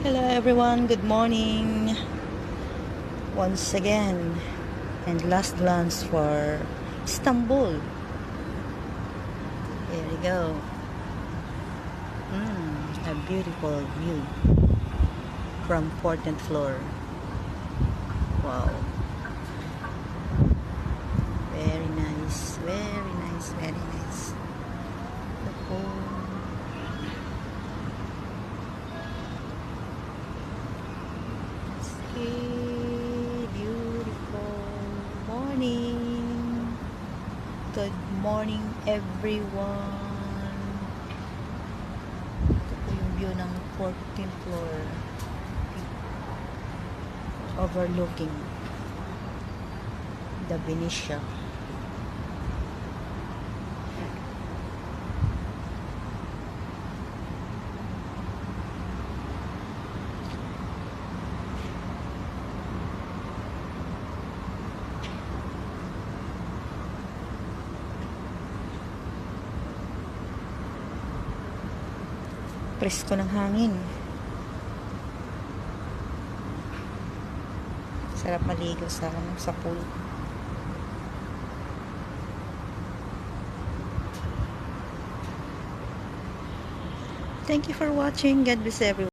Hello everyone, good morning once again, and last glance for Istanbul. There we go. A beautiful view from 14th floor. Wow, very nice, very nice, very nice. Beautiful morning. Good morning everyone. Ito po yung view ng 14th floor, overlooking the Benicia. Presko ng hangin. Sarap maligo sa pool. Thank you for watching. God bless everyone.